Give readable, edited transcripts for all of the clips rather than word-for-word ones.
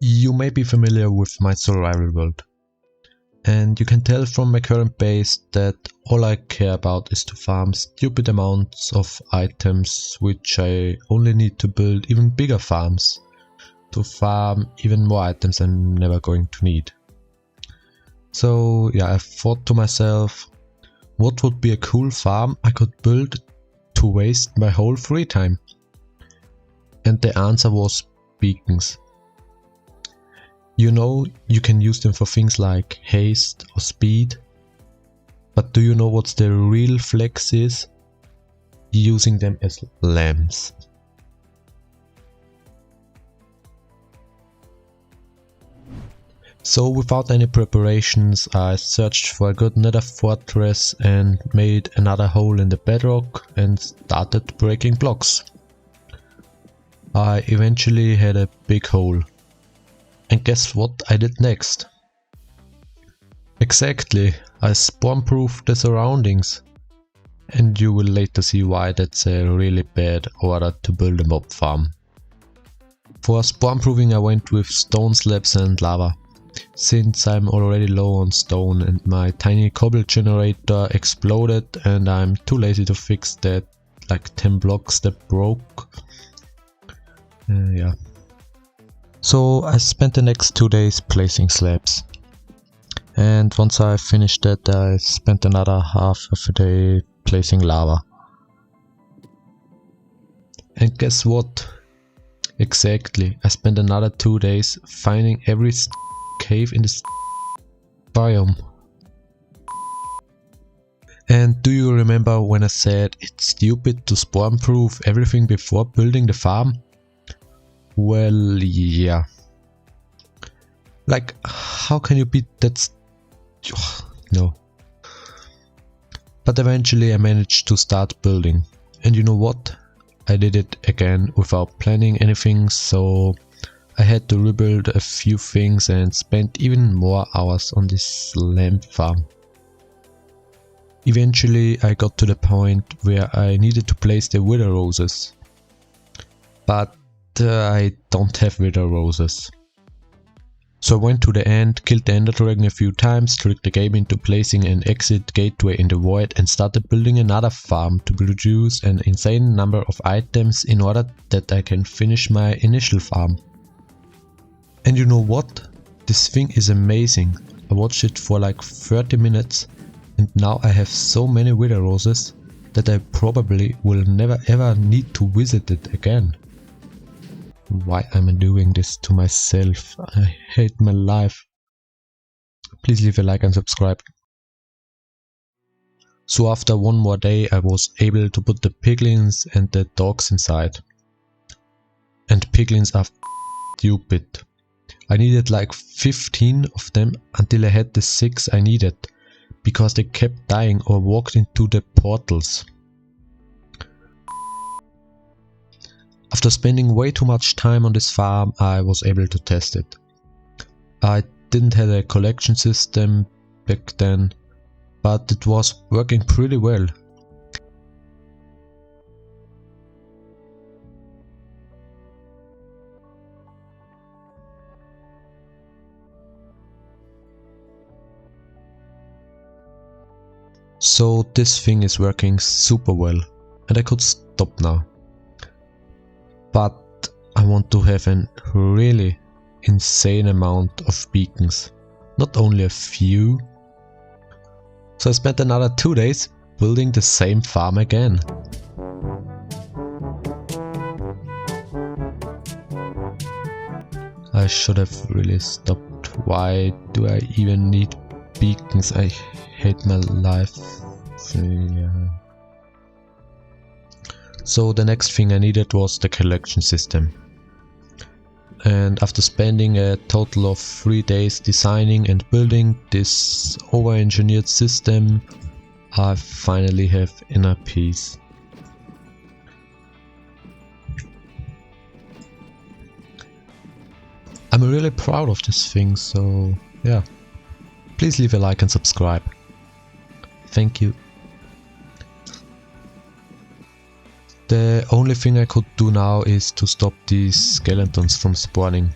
You may be familiar with my survival world, and you can tell from my current base that all I care about is to farm stupid amounts of items, which I only need to build even bigger farms to farm even more items I'm never going to need. So yeah, I thought to myself, what would be a cool farm I could build to waste my whole free time? And the answer was beacons. You know, you can use them for things like haste or speed, but do you know what the real flex is? Using them as lamps. So without any preparations, I searched for a good nether fortress and made another hole in the bedrock and started breaking blocks. I eventually had a big hole. And guess what I did next? Exactly, I spawn-proofed the surroundings. And you will later see why that's a really bad order to build a mob farm. For spawn-proofing I went with stone slabs and lava. Since I'm already low on stone and my tiny cobble generator exploded and I'm too lazy to fix that like 10 blocks that broke. Yeah. So I spent the next 2 days placing slabs. And once I finished that, I spent another half of a day placing lava. And guess what? Exactly, I spent another 2 days finding every cave in this biome. And do you remember when I said it's stupid to spawn proof everything before building the farm? Well, yeah. Like, how can you beat that? No. But eventually I managed to start building. And you know what? I did it again without planning anything, so I had to rebuild a few things and spent even more hours on this lamp farm. Eventually I got to the point where I needed to place the wither roses. But I don't have wither roses. So I went to the end, killed the ender dragon a few times, tricked the game into placing an exit gateway in the void and started building another farm to produce an insane number of items in order that I can finish my initial farm. And you know what? This thing is amazing. I watched it for like 30 minutes and now I have so many wither roses that I probably will never ever need to visit it again. Why am I doing this to myself? I hate my life. Please leave a like and subscribe. So after one more day I was able to put the piglins and the dogs inside. And piglins are stupid. I needed like 15 of them until I had the 6 I needed, because they kept dying or walked into the portals. After spending way too much time on this farm, I was able to test it. I didn't have a collection system back then, but it was working pretty well. So this thing is working super well and I could stop now. But I want to have a really insane amount of beacons, not only a few. So I spent another 2 days building the same farm again. I should have really stopped. Why do I even need beacons? I hate my life. Yeah. So the next thing I needed was the collection system. And after spending a total of 3 days designing and building this over-engineered system, I finally have inner peace. I'm really proud of this thing, so yeah. Please leave a like and subscribe. Thank you. The only thing I could do now is to stop these skeletons from spawning.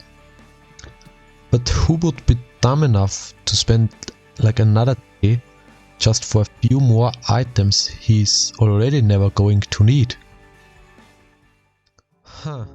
But who would be dumb enough to spend like another day just for a few more items he's already never going to need? Huh.